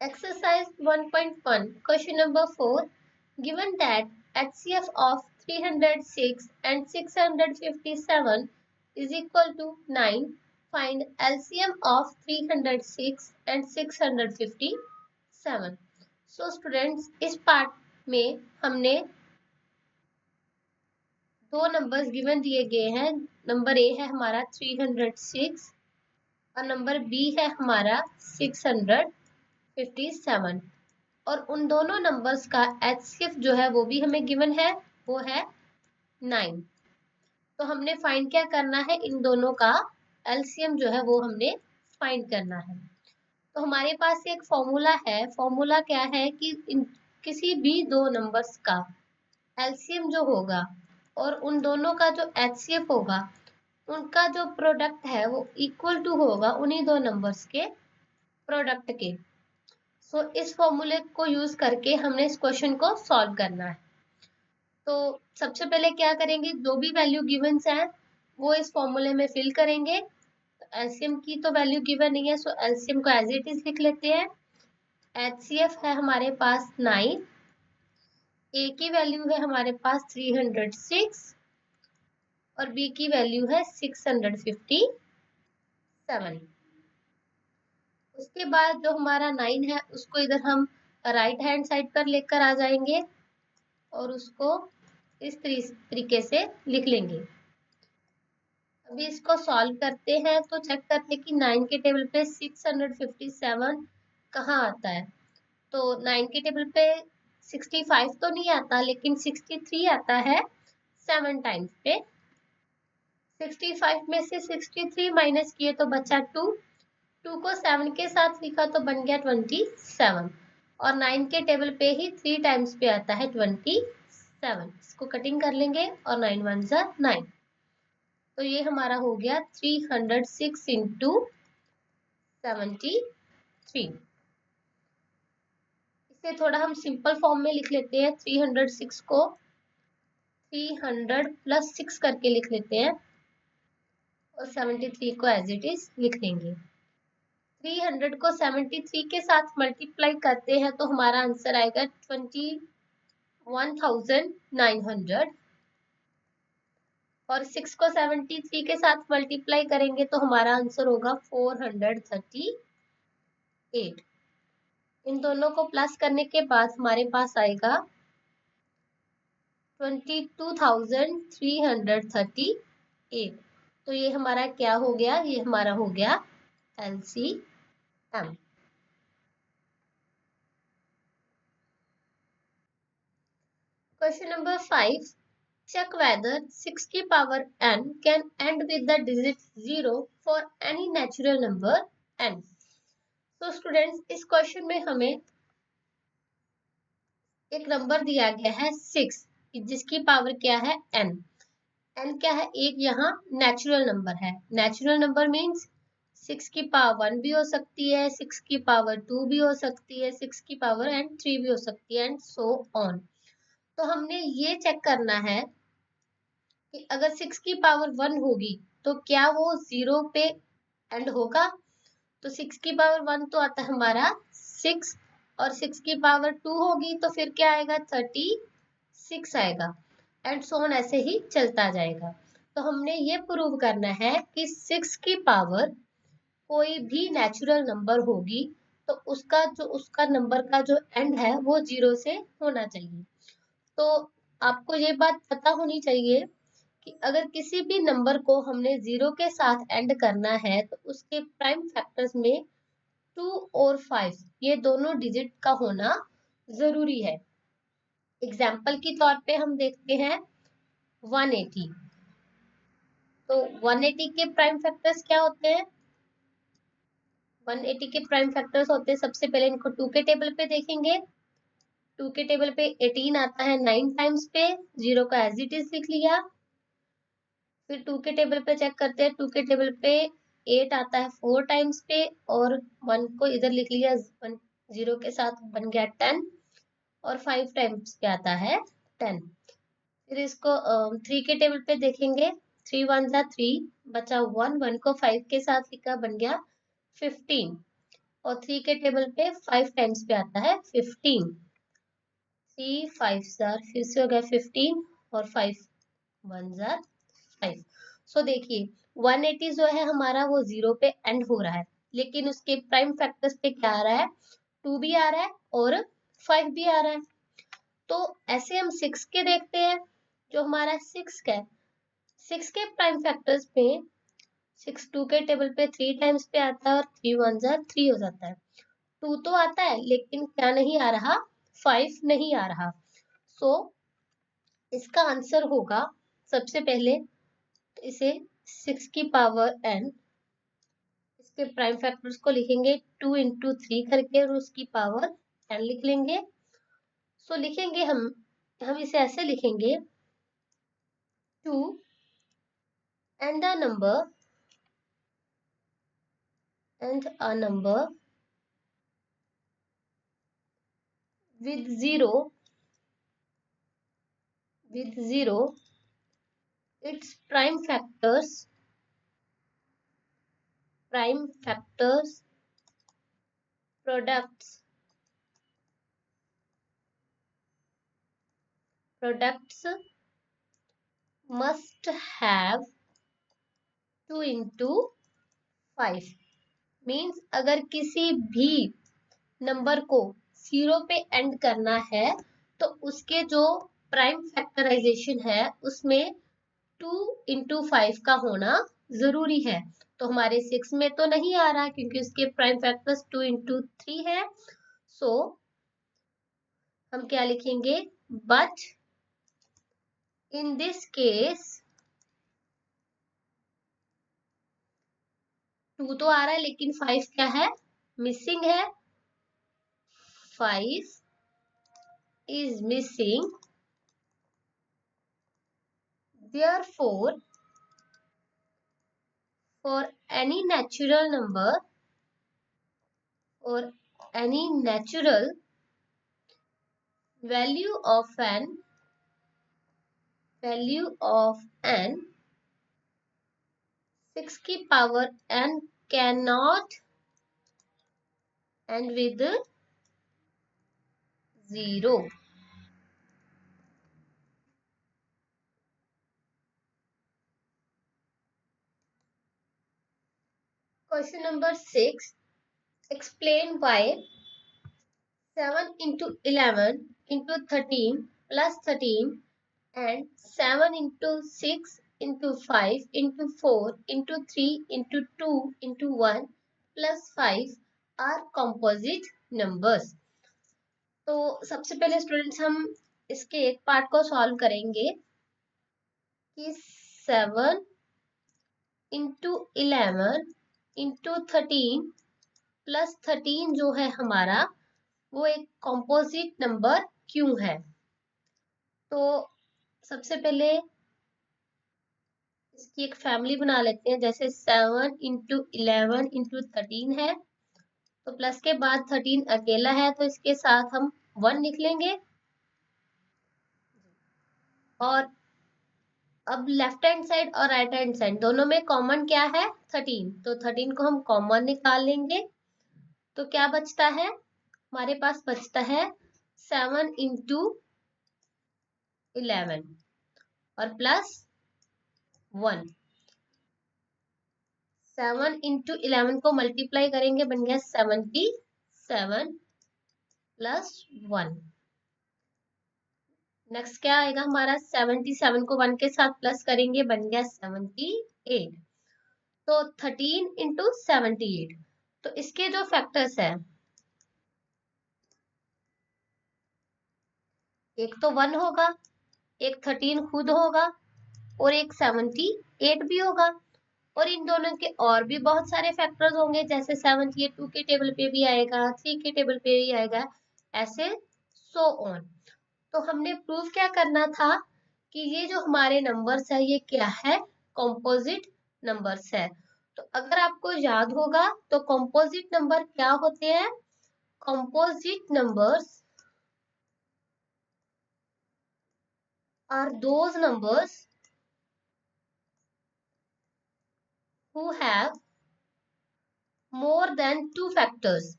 Exercise 1.1, question number 4. Given that HCF of 306 and 657 is equal to 9, find LCM of 306 and 657. So students, इस part में हमने दो numbers given दिए गए हैं. नंबर ए है हमारा 306 और नंबर बी है हमारा 657 और उन दोनों नंबर्स का एचसीएफ जो है वो भी हमें गिवन है, वो है 9. तो हमने फाइंड क्या करना है, इन दोनों का एलसीएम जो है वो हमने फाइंड करना है. तो हमारे पास एक फॉर्मूला है. फॉर्मूला क्या है कि किसी भी दो नंबर्स का एलसीएम जो होगा और उन दोनों का जो एचसीएफ होगा, उनका जो प्रोडक्ट है वो इक्वल टू होगा उन्हीं दो नंबर्स के प्रोडक्ट के. सो इस फॉर्मूले को यूज करके हमने इस क्वेश्चन को सॉल्व करना है. तो सबसे पहले क्या करेंगे, जो भी वैल्यू गिवंस है वो इस फॉर्मूले में फिल करेंगे. एलसीएम की तो वैल्यू गिवन नहीं है, सो एलसीएम को एज इट इज लिख लेते हैं. एचसीएफ है हमारे पास 9, ए की वैल्यू है हमारे पास 306 और बी की वैल्यू है 657. उसके बाद जो हमारा 9 है उसको इधर हम राइट हैंड साइड पर लेकर आ जाएंगे और उसको इस तरीके से लिख लेंगे. अभी इसको सॉल्व करते हैं तो चेक करते हैं कि 9 के टेबल पे 657 कहाँ आता है. तो 9 के टेबल पे 65 तो नहीं आता, लेकिन 63 आता है 7 टाइम्स पे. 65 में से 63 माइनस किए तो बचा 2 को 7 के साथ लिखा तो बन गया 27 और 9 के टेबल पे ही 3 टाइम्स पे आता है 27. इसको कटिंग कर लेंगे और 9 1 जा 9. तो ये हमारा हो गया 306 इंटू 73. इसे थोड़ा हम सिंपल फॉर्म में लिख लेते हैं. 306 को 300 प्लस 6 करके लिख लेते हैं और 73 को एज इट इज लिख लेंगे. 300 को 73 के साथ मल्टीप्लाई करते हैं तो हमारा आंसर आएगा 21,900 और 6 को 73 के साथ मल्टीप्लाई करेंगे तो हमारा आंसर होगा 438. इन दोनों को प्लस करने के बाद हमारे पास आएगा 22,338. तो ये हमारा क्या हो गया, ये हमारा हो गया LCM. Question number 5. Check whether 6 की power n can end with the digit 0 for any natural number n. तो स्टूडेंट्स, इस क्वेश्चन में हमें एक नंबर दिया गया है 6, जिसकी पावर क्या है n. n क्या है, एक यहाँ नेचुरल नंबर है. नेचुरल नंबर मीन्स 6 की पावर 1 भी हो सकती है, 6 की पावर 2 भी हो सकती है, 6 की पावर एंड 3 भी हो सकती है एंड सो ऑन. तो हमने ये चेक करना है कि अगर 6 की पावर 1 होगी तो क्या वो 0 पे एंड होगा. तो 6 की पावर 1 तो आता है हमारा 6 और 6 की पावर 2 होगी तो फिर क्या आएगा, 36 आएगा एंड सो ऑन, ऐसे ही चलता जाएगा. तो हमने ये प्रूव करना है कि 6 की पावर कोई भी नेचुरल नंबर होगी तो उसका नंबर का जो एंड है वो 0 से होना चाहिए. तो आपको ये बात पता होनी चाहिए कि अगर किसी भी नंबर को हमने 0 के साथ एंड करना है तो उसके प्राइम फैक्टर्स में 2 और 5 ये दोनों डिजिट का होना जरूरी है. एग्जाम्पल के तौर पे हम देखते हैं 180. तो 180 के प्राइम फैक्टर्स क्या होते हैं, 180 के प्राइम फैक्टर्स होते हैं, सबसे पहले इनको 2 के टेबल पे देखेंगे. 2 के टेबल पे 18 आता है 9 टाइम्स पे, 0 का एज इट इज लिख लिया. फिर 2 के टेबल पे चेक करते हैं, 2 के टेबल पे 8 आता है 4 टाइम्स पे और 1 को इधर लिख लिया, 0 के साथ बन गया 10 और 5 टाइम्स पे आता है 10. फिर इसको 3 के टेबल पे देखेंगे, 3 1 3 बचा 1 को 5 के साथ लिखा बन गया 15 और 3 के टेबल पे 5 टाइम्स पे आता है 15। 3 5 जार, फिर से हो गया 15 और 5 1 जार 5। सो देखिए 180 जो है हमारा वो 0 पे एंड हो रहा है, लेकिन उसके प्राइम फैक्टर्स पे क्या आ रहा है, 2 भी आ रहा है और 5 भी आ रहा है। तो ऐसे हम 6 के देखते हैं, जो हमारा 6 का है, 6 के प्राइम फैक्टर्स पे 6 2 के टेबल पे 3 टाइम्स पे आता है और 3 1 जार 3 हो जाता है। 2 तो आता है लेकिन क्या नहीं आ रहा, 5 नहीं आ रहा। सो इसका आंसर होगा, सबसे पहले तो इसे 6 की पावर n, इसके प्राइम फैक्टर्स को लिखेंगे 2 इंटू 3 करके और उसकी पावर n लिख लेंगे। सो लिखेंगे हम इसे ऐसे लिखेंगे 2 and a number with zero its prime factors products must have 2 into 5। Means अगर किसी भी नंबर को 0 पे एंड करना है तो उसके जो प्राइम फैक्टराइजेशन है उसमें 2 इंटू 5 का होना जरूरी है। तो हमारे 6 में तो नहीं आ रहा क्योंकि उसके प्राइम फैक्टर्स 2 इंटू 3 है। सो हम क्या लिखेंगे, बट इन दिस केस 2 तो आ रहा है लेकिन 5 क्या है, मिसिंग है। 5 is missing, therefore for any natural number or any natural value of n 6 की power n cannot end with 0। Question number 6. Explain why 7 into 11 into 13 plus 13 and 7 into 6 into 5 into 4 into 3 into 2 into 1 plus 5 are composite numbers। तो सबसे पहले students हम इसके एक part को solve करेंगे कि 7 इंटू 11 इंटू 13 प्लस 13 जो है हमारा वो एक कॉम्पोजिट नंबर क्यों है। तो सबसे पहले इसकी एक फैमिली बना लेते हैं, जैसे 7 इंटू 11 इंटू 13 है तो प्लस के बाद 13 अकेला है तो इसके साथ हम 1 लिख लेंगे। और अब लेफ्ट हैंड साइड और राइट हैंड साइड दोनों में कॉमन क्या है, 13, तो 13 को हम कॉमन निकाल लेंगे। तो क्या बचता है, हमारे पास बचता है 7 इंटू 11 और प्लस 1। 7 इंटू 11 को मल्टीप्लाई करेंगे, बन गया 77 प्लस 1। नेक्स्ट क्या आएगा हमारा, 77 को 1 के साथ प्लस करेंगे, बन गया 78। तो 13 इंटू 78। तो इसके जो फैक्टर्स है, एक तो 1 होगा, एक 13 खुद होगा और एक 78 भी होगा। और इन दोनों के और भी बहुत सारे फैक्टर्स होंगे, जैसे 78 2 के टेबल पे भी आएगा, 3 के टेबल पे भी आएगा, ऐसे सो ऑन। तो हमने प्रूव क्या करना था कि ये जो हमारे नंबर्स है ये क्या है, कॉम्पोजिट नंबर्स है। तो अगर आपको याद होगा तो कॉम्पोजिट नंबर क्या होते हैं, composite numbers are those numbers who have more than two factors।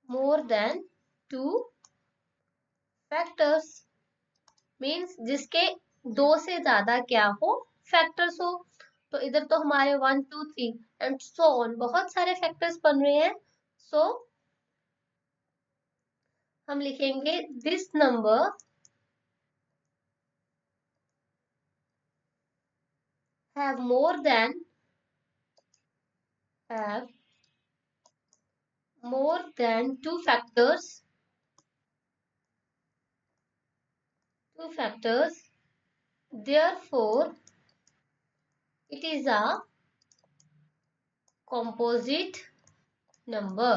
more than 2 factors means जिसके 2 से ज्यादा क्या हो, फैक्टर्स हो। तो इधर तो हमारे 1 2 3 एंड सो ऑन बहुत सारे फैक्टर्स बन रहे हैं। सो हम लिखेंगे this number have more than have more than two factors therefore it is a composite number।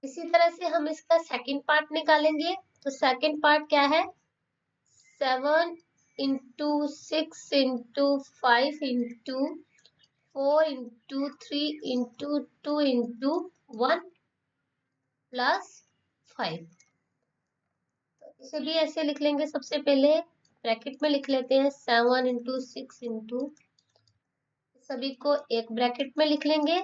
इसी तरह से हम इसका सेकंड पार्ट निकालेंगे। तो सेकंड पार्ट क्या है, 7 into 6 into 5 into 4 into 3 into 2 into 1 plus 5। तो इसे भी ऐसे लिख लेंगे। सबसे पहले ब्रैकेट में लिख लेते हैं 7 इंटू 6 इंटू, सभी को एक ब्रैकेट में लिख लेंगे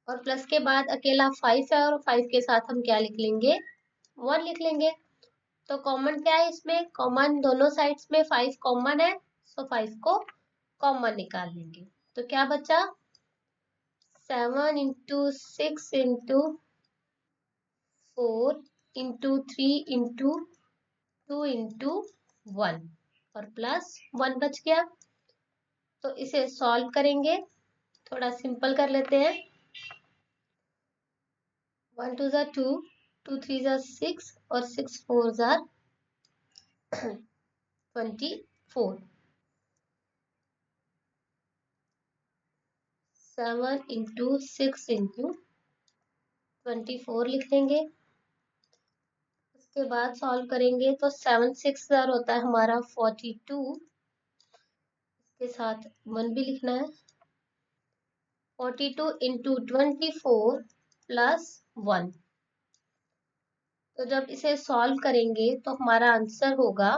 और प्लस के बाद अकेला 5 है और 5 के साथ हम क्या लिख लेंगे, 1 लिख लेंगे। तो कॉमन क्या है इसमें, कॉमन दोनों साइड्स में 5 कॉमन है, सो 5 को कॉमन निकाल लेंगे। तो क्या बचा, 7 into 6 into 4 into 3 into 2 into 1 और प्लस 1 बच गया। तो इसे सॉल्व करेंगे, थोड़ा सिंपल कर लेते हैं। 1 2 ज़ा 2, 2 3 ज़ा 6 और 6 4 ज़ा 24। 7 इंटू 6 इंटू 24 लिख लेंगे। उसके बाद सॉल्व करेंगे तो 7 6 ज़र होता है हमारा 42, इसके साथ 1 भी लिखना है। 42 इंटू 24 प्लस 1। तो जब इसे सॉल्व करेंगे तो हमारा आंसर होगा,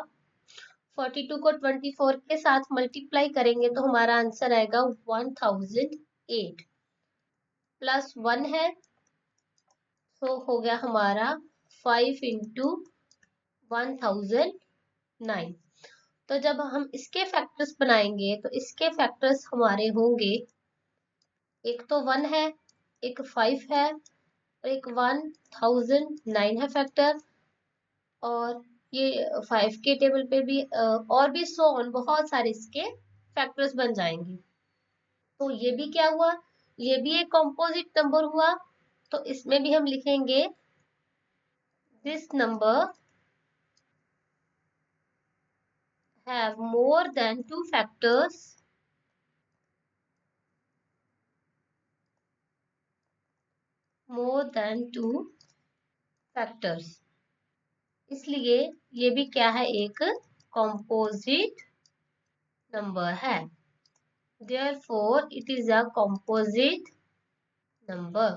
42 को 24 के साथ मल्टीप्लाई करेंगे तो हमारा आंसर आएगा 1008 प्लस 1 है, तो हो गया हमारा 5 इंटू 1009। तो जब हम इसके फैक्टर्स बनाएंगे तो इसके फैक्टर्स हमारे होंगे, एक तो 1 है, एक 5 है और एक 1009 है फैक्टर। और ये 5 के टेबल पे भी और भी सो ऑन बहुत सारे इसके फैक्टर्स बन जाएंगे। तो ये भी क्या हुआ, ये भी एक कंपोजिट नंबर हुआ। तो इसमें भी हम लिखेंगे this number have more than two factors इसलिए ये भी क्या है, एक composite नंबर है। therefore it is a composite number।